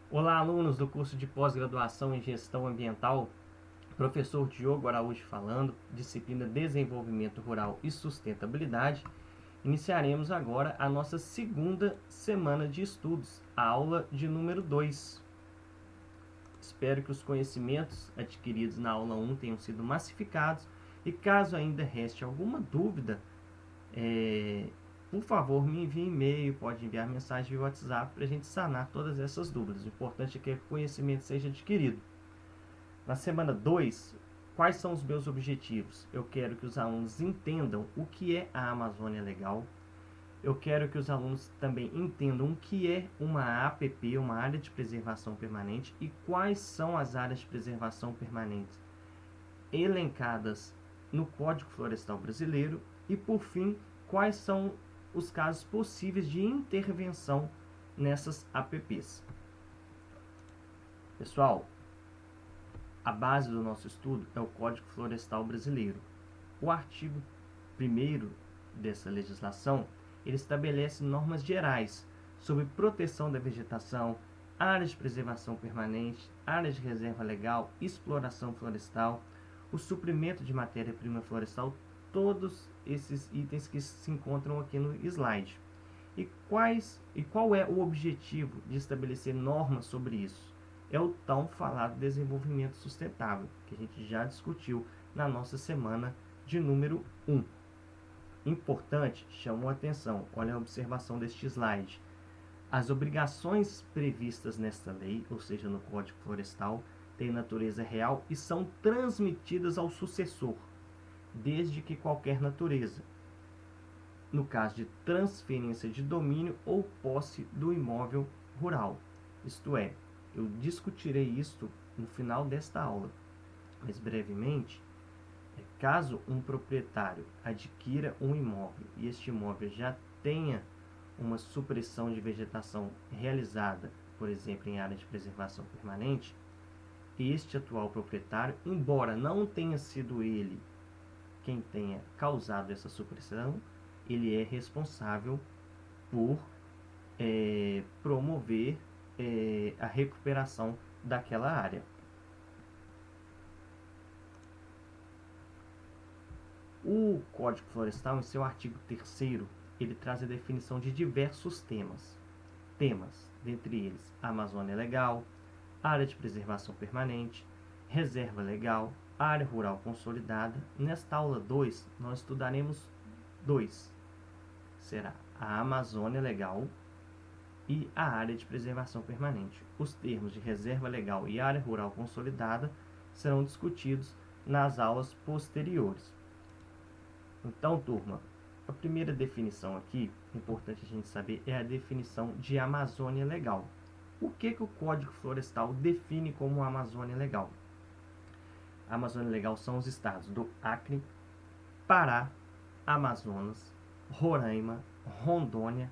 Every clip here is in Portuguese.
Olá, alunos do curso de pós-graduação em Gestão Ambiental, professor Diogo Araújo falando, disciplina Desenvolvimento Rural e Sustentabilidade. Iniciaremos agora a nossa segunda semana de estudos, a aula de número 2. Espero que os conhecimentos adquiridos na aula 1 tenham sido massificados e caso ainda reste alguma dúvida, por favor, me envie e-mail, pode enviar mensagem via WhatsApp para a gente sanar todas essas dúvidas. O importante é que o conhecimento seja adquirido. Na semana 2, quais são os meus objetivos? Eu quero que os alunos entendam o que é a Amazônia Legal. Eu quero que os alunos também entendam o que é uma APP, uma área de preservação permanente, e quais são as áreas de preservação permanente elencadas no Código Florestal Brasileiro e, por fim, quais são os casos possíveis de intervenção nessas APPs. Pessoal, a base do nosso estudo é o Código Florestal Brasileiro. O artigo 1º dessa legislação, ele estabelece normas gerais sobre proteção da vegetação, áreas de preservação permanente, áreas de reserva legal, exploração florestal, o suprimento de matéria-prima florestal, todos esses itens que se encontram aqui no slide. E qual é o objetivo de estabelecer normas sobre isso? É o tão falado desenvolvimento sustentável, que a gente já discutiu na nossa semana de número 1. Importante, chamou a atenção, olha a observação deste slide. As obrigações previstas nesta lei, ou seja, no Código Florestal, têm natureza real e são transmitidas ao sucessor, desde que qualquer natureza, no caso de transferência de domínio ou posse do imóvel rural. Isto é, eu discutirei isto no final desta aula, mas brevemente, caso um proprietário adquira um imóvel e este imóvel já tenha uma supressão de vegetação realizada, por exemplo, em área de preservação permanente, este atual proprietário, embora não tenha sido ele quem tenha causado essa supressão, ele é responsável por promover a recuperação daquela área. O Código Florestal, em seu artigo 3º, ele traz a definição de diversos temas. Dentre eles, a Amazônia Legal, área de preservação permanente, reserva legal, área rural consolidada. Nesta aula 2, nós estudaremos dois. Será a Amazônia Legal e a área de preservação permanente. Os termos de reserva legal e área rural consolidada serão discutidos nas aulas posteriores. Então, turma, a primeira definição aqui, importante a gente saber, é a definição de Amazônia Legal. O que o Código Florestal define como Amazônia Legal? A Amazônia Legal são os estados do Acre, Pará, Amazonas, Roraima, Rondônia,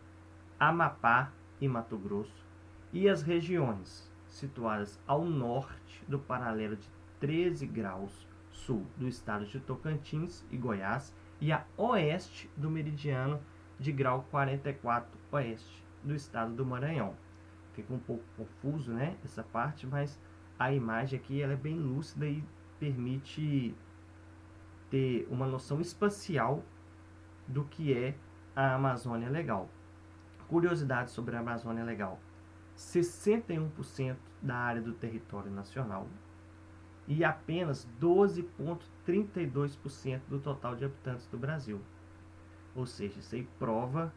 Amapá e Mato Grosso, e as regiões situadas ao norte do paralelo de 13 graus sul do estado de Tocantins e Goiás e a oeste do meridiano de grau 44 oeste do estado do Maranhão. Fica um pouco confuso, né, essa parte, mas a imagem aqui ela é bem lúcida e permite ter uma noção espacial do que é a Amazônia Legal. Curiosidade sobre a Amazônia Legal: 61% da área do território nacional e apenas 12,32% do total de habitantes do Brasil. Ou seja, isso aí prova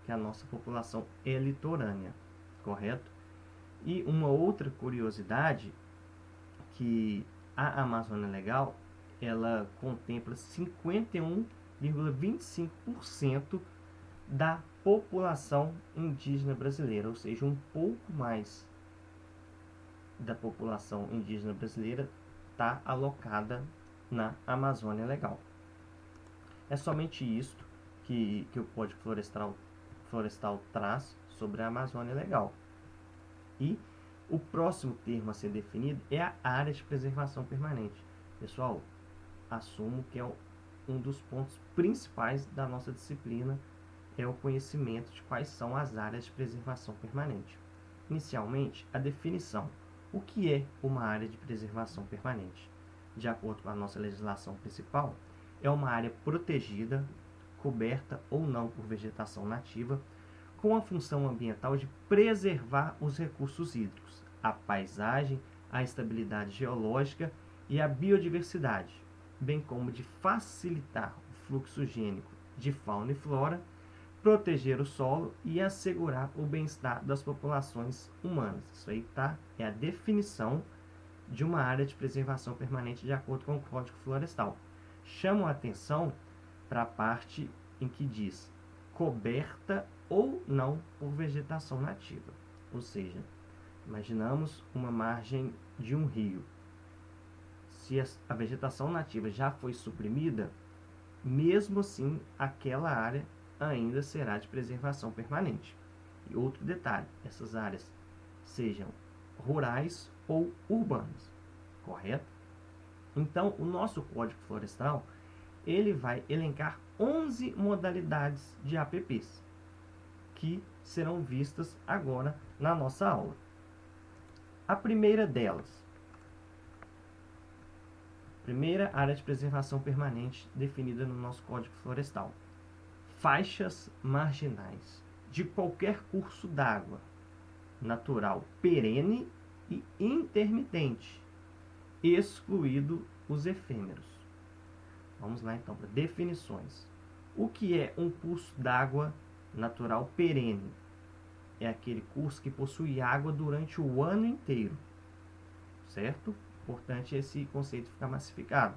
que a nossa população é litorânea, correto? E uma outra curiosidade, que a Amazônia Legal, ela contempla 51,25% da população indígena brasileira, ou seja, um pouco mais da população indígena brasileira está alocada na Amazônia Legal. É somente isto que o Código Florestal traz sobre a Amazônia Legal. E o próximo termo a ser definido é a área de preservação permanente. Pessoal, assumo que é um dos pontos principais da nossa disciplina, é o conhecimento de quais são as áreas de preservação permanente. inicialmente, a definição. O que é uma área de preservação permanente? De acordo com a nossa legislação principal, é uma área protegida, coberta ou não por vegetação nativa, com a função ambiental de preservar os recursos hídricos, a paisagem, a estabilidade geológica e a biodiversidade, bem como de facilitar o fluxo gênico de fauna e flora, proteger o solo e assegurar o bem-estar das populações humanas. Isso aí é a definição de uma área de preservação permanente de acordo com o Código Florestal. Chamo a atenção para a parte em que diz coberta ou não por vegetação nativa. Ou seja, imaginamos uma margem de um rio. Se a vegetação nativa já foi suprimida, mesmo assim aquela área ainda será de preservação permanente. E outro detalhe, essas áreas sejam rurais ou urbanas, correto? Então, o nosso Código Florestal, ele vai elencar 11 modalidades de APPs, que serão vistas agora na nossa aula. A primeira delas, primeira área de preservação permanente definida no nosso Código Florestal. Faixas marginais de qualquer curso d'água, natural perene e intermitente, excluído os efêmeros. Vamos lá então para definições. O que é um curso d'água natural perene? É aquele curso que possui água durante o ano inteiro, certo? Importante esse conceito ficar massificado.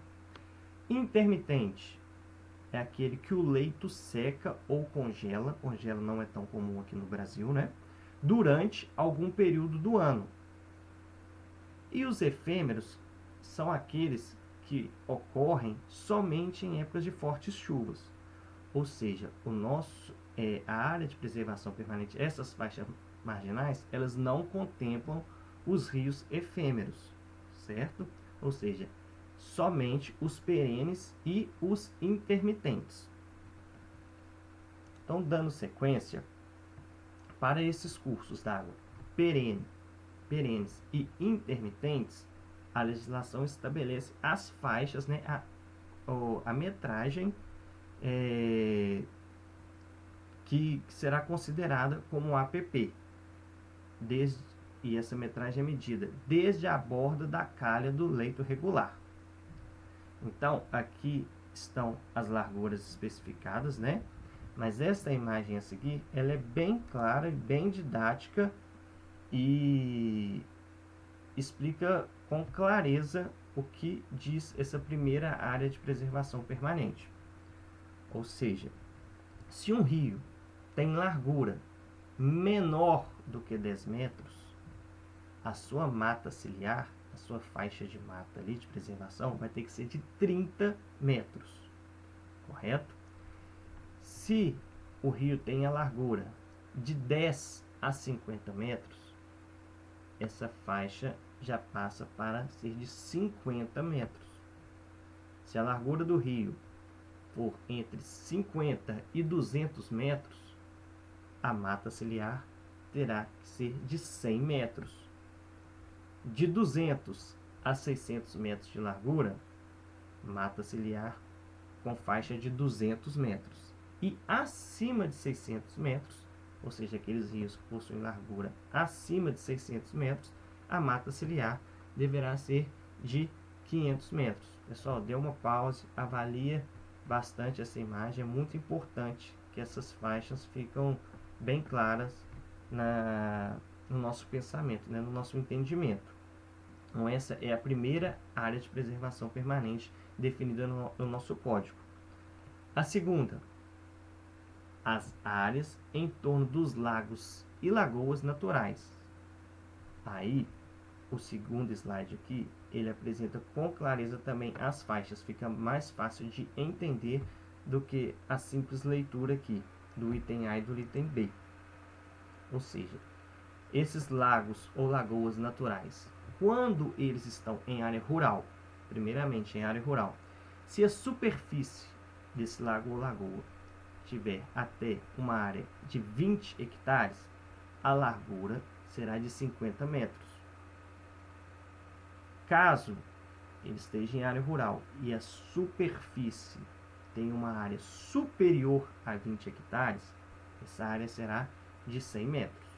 Intermitente é aquele que o leito seca ou congela não é tão comum aqui no Brasil, né? Durante algum período do ano. E os efêmeros são aqueles que ocorrem somente em épocas de fortes chuvas. Ou seja, a área de preservação permanente, essas faixas marginais, elas não contemplam os rios efêmeros, certo? Ou seja, somente os perenes e os intermitentes. Então, dando sequência, para esses cursos d'água perenes e intermitentes, a legislação estabelece as faixas, né, a metragem que será considerada como APP, e essa metragem é medida desde a borda da calha do leito regular. Então, aqui estão as larguras especificadas, né? Mas essa imagem a seguir, ela é bem clara e bem didática e explica com clareza o que diz essa primeira área de preservação permanente. Ou seja, se um rio tem largura menor do que 10 metros, a sua mata ciliar, a sua faixa de mata ali de preservação, vai ter que ser de 30 metros, correto? Se o rio tem a largura de 10 a 50 metros, essa faixa já passa para ser de 50 metros. Se a largura do rio for entre 50 e 200 metros, a mata ciliar terá que ser de 100 metros. De 200 a 600 metros de largura, mata ciliar com faixa de 200 metros. E acima de 600 metros, ou seja, aqueles rios que possuem largura acima de 600 metros, a mata ciliar deverá ser de 500 metros. Pessoal, dê uma pausa, avalia bastante essa imagem. É muito importante que essas faixas ficam bem claras no nosso pensamento, né, no nosso entendimento. Então, essa é a primeira área de preservação permanente definida no nosso código. A segunda, as áreas em torno dos lagos e lagoas naturais. Aí, o segundo slide aqui, ele apresenta com clareza também as faixas. Fica mais fácil de entender do que a simples leitura aqui do item A e do item B. Ou seja, esses lagos ou lagoas naturais, quando eles estão em área rural, primeiramente em área rural, se a superfície desse lago ou lagoa tiver até uma área de 20 hectares, a largura será de 50 metros. Caso ele esteja em área rural e a superfície tem uma área superior a 20 hectares, essa área será de 100 metros,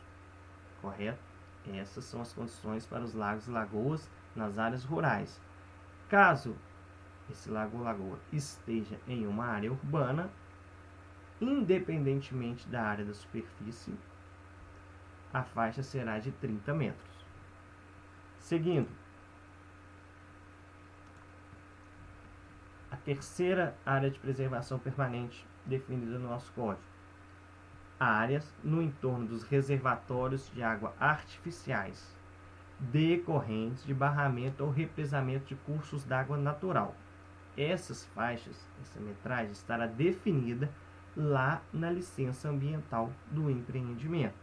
correto? Essas são as condições para os lagos e lagoas nas áreas rurais. Caso esse lago ou lagoa esteja em uma área urbana, independentemente da área da superfície, a faixa será de 30 metros. Seguindo, a terceira área de preservação permanente definida no nosso código: áreas no entorno dos reservatórios de água artificiais, decorrentes de barramento ou represamento de cursos d'água natural. Essas faixas, essa metragem estará definida lá na licença ambiental do empreendimento.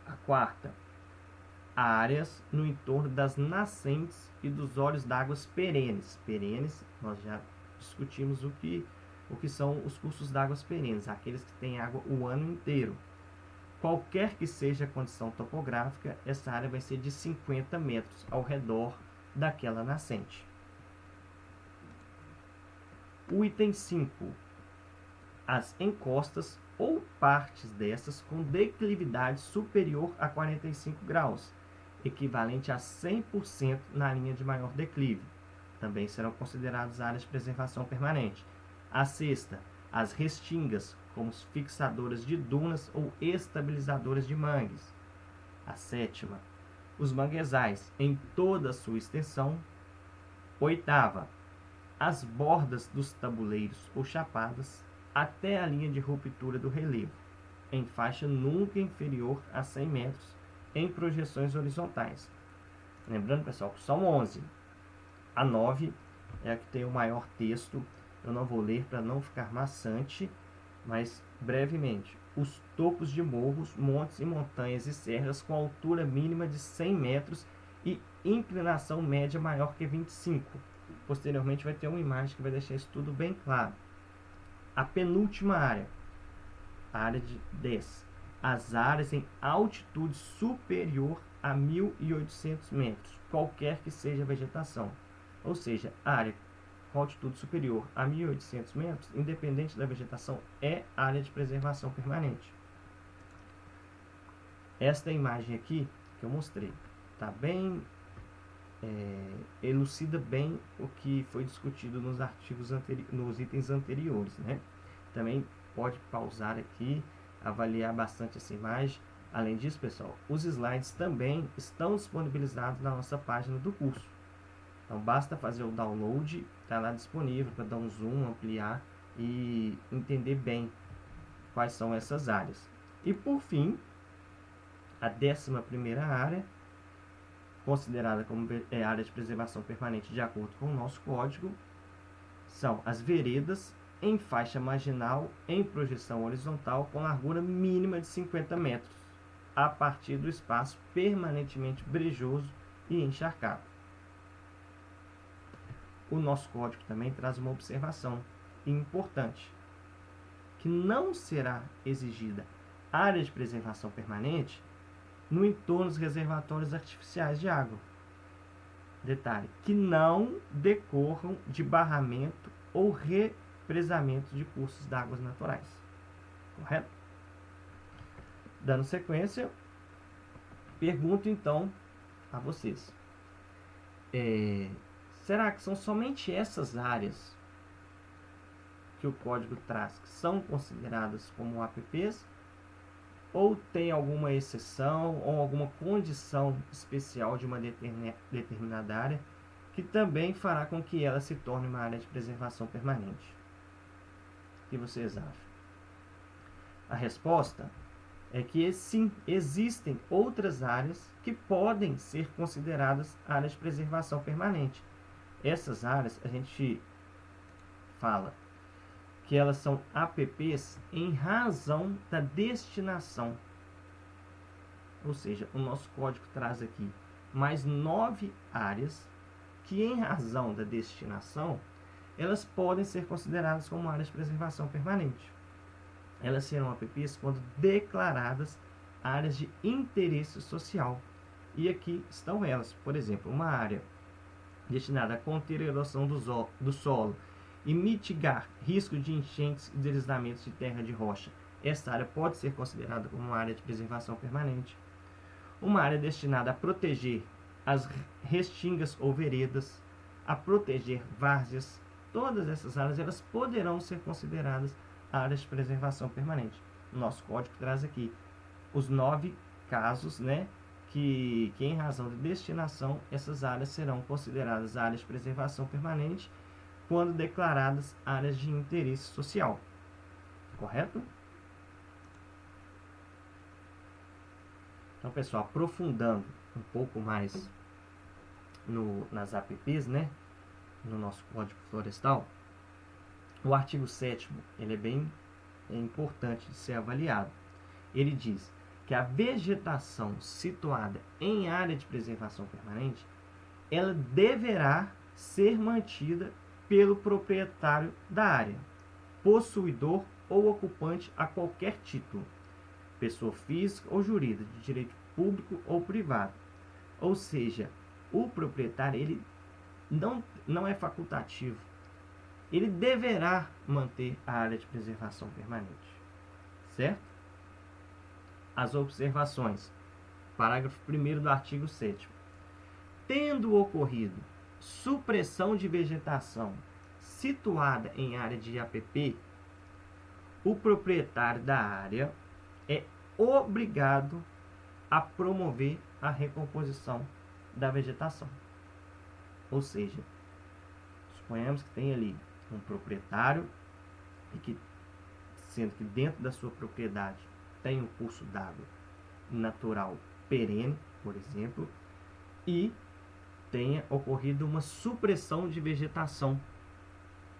A quarta, áreas no entorno das nascentes e dos olhos d'água perenes. Perenes, nós já discutimos o que são os cursos d'água perenes, aqueles que têm água o ano inteiro. Qualquer que seja a condição topográfica, essa área vai ser de 50 metros ao redor daquela nascente. O item 5. As encostas ou partes dessas com declividade superior a 45 graus, equivalente a 100% na linha de maior declive, também serão consideradas áreas de preservação permanente. A sexta, as restingas, como fixadoras de dunas ou estabilizadoras de mangues. A sétima, os manguezais em toda a sua extensão. Oitava, as bordas dos tabuleiros ou chapadas até a linha de ruptura do relevo, em faixa nunca inferior a 100 metros, em projeções horizontais. Lembrando, pessoal, que são 11. A 9 é a que tem o maior texto. Eu não vou ler para não ficar maçante, mas brevemente. Os topos de morros, montes e montanhas e serras com altura mínima de 100 metros e inclinação média maior que 25. Posteriormente vai ter uma imagem que vai deixar isso tudo bem claro. A penúltima área, a área de 10. As áreas em altitude superior a 1.800 metros, qualquer que seja a vegetação. Ou seja, a área com altitude superior a 1.800 metros, independente da vegetação, é área de preservação permanente. Esta imagem aqui que eu mostrei está bem, elucida bem o que foi discutido nos artigos nos itens anteriores, né? Também pode pausar aqui, avaliar bastante essa imagem. Além disso, pessoal, os slides também estão disponibilizados na nossa página do curso. Então, basta fazer o download, está lá disponível para dar um zoom, ampliar e entender bem quais são essas áreas. E, por fim, a 11ª área, considerada como área de preservação permanente de acordo com o nosso código, são as veredas em faixa marginal em projeção horizontal com largura mínima de 50 metros, a partir do espaço permanentemente brejoso e encharcado. O nosso código também traz uma observação importante, que não será exigida área de preservação permanente no entorno dos reservatórios artificiais de água. Detalhe, que não decorram de barramento ou represamento de cursos d'água naturais. Correto? Dando sequência, pergunto então a vocês. Será que são somente essas áreas que o código traz que são consideradas como APPs? Ou tem alguma exceção ou alguma condição especial de uma determinada área que também fará com que ela se torne uma área de preservação permanente? O que vocês acham? A resposta é que sim, existem outras áreas que podem ser consideradas áreas de preservação permanente. Essas áreas a gente fala que elas são APPs em razão da destinação. Ou seja, o nosso código traz aqui mais 9 áreas que, em razão da destinação, elas podem ser consideradas como áreas de preservação permanente. Elas serão APPs quando declaradas áreas de interesse social. E aqui estão elas, por exemplo, uma área destinada a conter a erosão do solo e mitigar risco de enchentes e deslizamentos de terra de rocha. Esta área pode ser considerada como uma área de preservação permanente. Uma área destinada a proteger as restingas ou veredas, a proteger várzeas. Todas essas áreas elas poderão ser consideradas áreas de preservação permanente. O nosso código traz aqui os 9 casos, né, que em razão de destinação, essas áreas serão consideradas áreas de preservação permanente quando declaradas áreas de interesse social. Correto? Então, pessoal, aprofundando um pouco mais nas APPs, né, no nosso Código Florestal, o artigo 7º, ele é bem importante de ser avaliado. Ele diz que a vegetação situada em área de preservação permanente, ela deverá ser mantida pelo proprietário da área, possuidor ou ocupante a qualquer título, pessoa física ou jurídica, de direito público ou privado. Ou seja, o proprietário ele não é facultativo, ele deverá manter a área de preservação permanente, certo? As observações. Parágrafo 1º do artigo 7º. Tendo ocorrido supressão de vegetação situada em área de APP, o proprietário da área é obrigado a promover a recomposição da vegetação. Ou seja, suponhamos que tem ali um proprietário e que, sendo que dentro da sua propriedade tem um curso d'água natural perene, por exemplo, e tenha ocorrido uma supressão de vegetação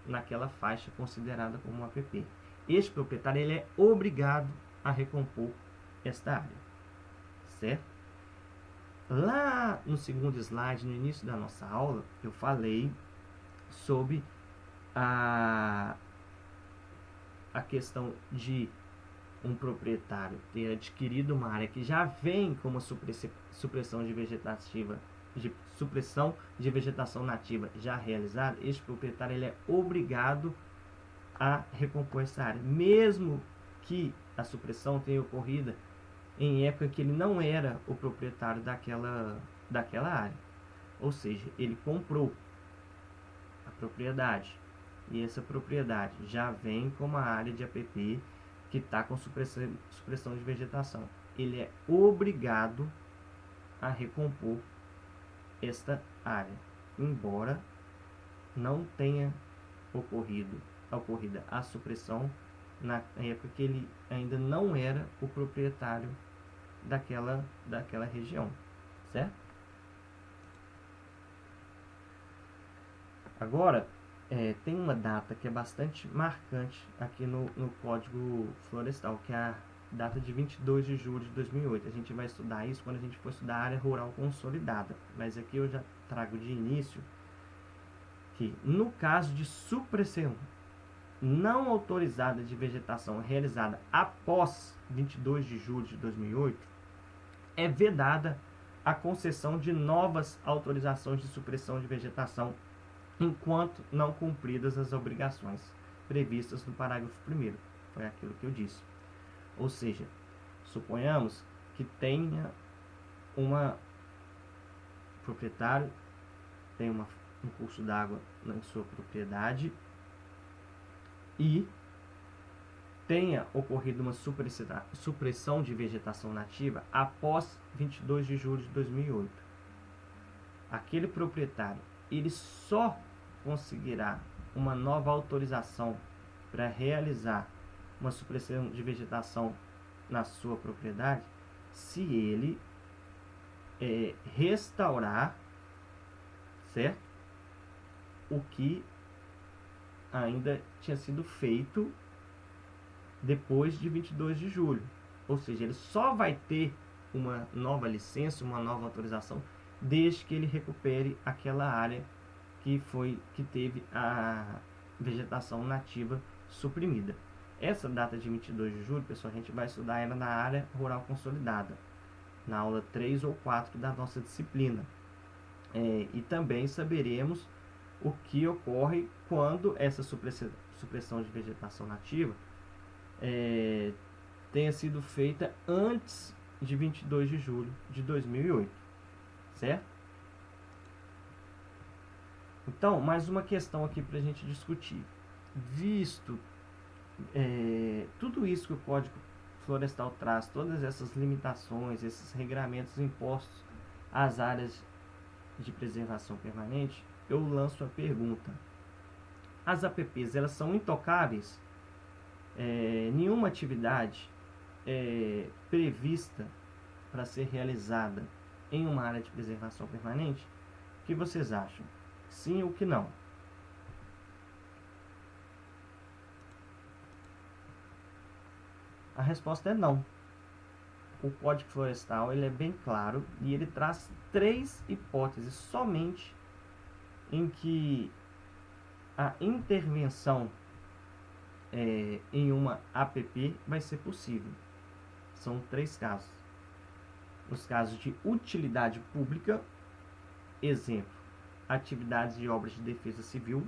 naquela faixa considerada como um APP. Este proprietário ele é obrigado a recompor esta área, certo? Lá no segundo slide, no início da nossa aula, eu falei sobre a questão de um proprietário ter adquirido uma área que já vem com uma supressão de vegetação nativa já realizada. Este proprietário ele é obrigado a recompor essa área, mesmo que a supressão tenha ocorrido em época que ele não era o proprietário daquela área. Ou seja, ele comprou a propriedade e essa propriedade já vem com uma área de APP que está com supressão de vegetação. Ele é obrigado a recompor esta área, embora não tenha ocorrida a supressão na época que ele ainda não era o proprietário daquela região, certo? Agora, tem uma data que é bastante marcante aqui no Código Florestal, que é a data de 22 de julho de 2008. A gente vai estudar isso quando a gente for estudar a área rural consolidada, mas aqui eu já trago de início que, no caso de supressão não autorizada de vegetação realizada após 22 de julho de 2008, é vedada a concessão de novas autorizações de supressão de vegetação enquanto não cumpridas as obrigações previstas no parágrafo 1º. Foi aquilo que eu disse. Ou seja, suponhamos que tenha proprietário tem um curso d'água na sua propriedade e tenha ocorrido uma supressão de vegetação nativa após 22 de julho de 2008. Aquele proprietário, ele só conseguirá uma nova autorização para realizar uma supressão de vegetação na sua propriedade se ele restaurar, certo? O que ainda tinha sido feito depois de 22 de julho. Ou seja, ele só vai ter uma nova licença, uma nova autorização, desde que ele recupere aquela área que teve a vegetação nativa suprimida. Essa data de 22 de julho, pessoal, a gente vai estudar ela na área rural consolidada, na aula 3 ou 4 da nossa disciplina. E também saberemos o que ocorre quando essa supressão de vegetação nativa tenha sido feita antes de 22 de julho de 2008, certo? Então, mais uma questão aqui para a gente discutir. Visto tudo isso que o Código Florestal traz, todas essas limitações, esses regramentos impostos às áreas de preservação permanente, eu lanço a pergunta: as APPs, elas são intocáveis? Nenhuma atividade prevista para ser realizada em uma área de preservação permanente? O que vocês acham? Sim ou que não? A resposta é não. O Código Florestal ele é bem claro e ele traz 3 hipóteses somente em que a intervenção em uma APP vai ser possível. São 3 casos. Os casos de utilidade pública, exemplo, atividades de obras de defesa civil,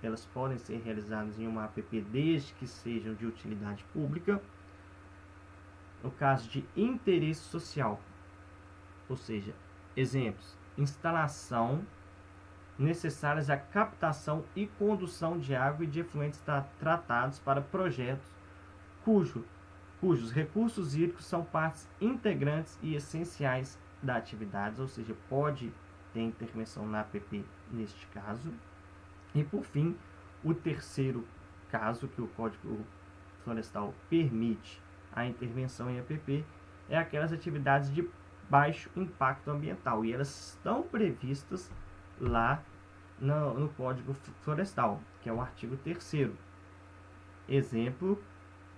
elas podem ser realizadas em uma APP desde que sejam de utilidade pública. No caso de interesse social, ou seja, exemplos, instalação necessárias à captação e condução de água e de efluentes tratados para projetos cujos recursos hídricos são partes integrantes e essenciais da atividade, ou seja, pode ter intervenção na APP neste caso. E por fim, o terceiro caso que o Código Florestal permite a intervenção em APP é aquelas atividades de baixo impacto ambiental, e elas estão previstas lá no Código Florestal, que é o artigo 3º. Exemplo,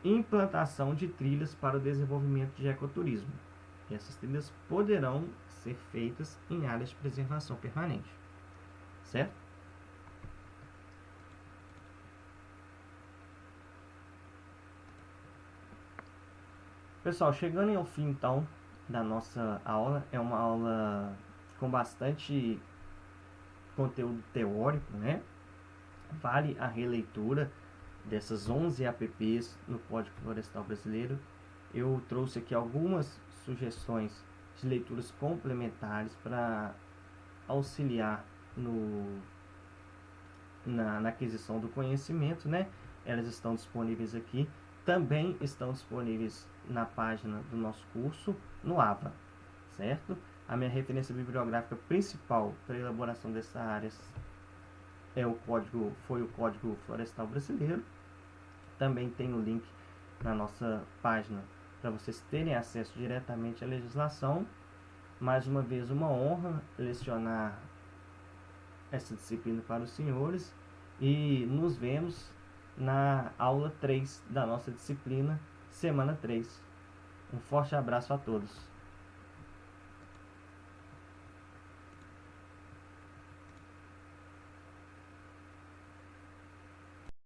implantação de trilhas para o desenvolvimento de ecoturismo. E essas trilhas poderão ser feitas em áreas de preservação permanente, certo? Pessoal, chegando ao fim então da nossa aula, é uma aula com bastante conteúdo teórico, né? Vale a releitura dessas 11 APPs no Código Florestal Brasileiro. Eu trouxe aqui algumas sugestões de leituras complementares para auxiliar na aquisição do conhecimento, né? Elas estão disponíveis aqui. Também estão disponíveis na página do nosso curso, no AVA, certo? A minha referência bibliográfica principal para a elaboração dessa área foi o Código Florestal Brasileiro. Também tem o link na nossa página para vocês terem acesso diretamente à legislação. Mais uma vez, uma honra lecionar essa disciplina para os senhores, e nos vemos na aula 3 da nossa disciplina, semana 3. Um forte abraço a todos.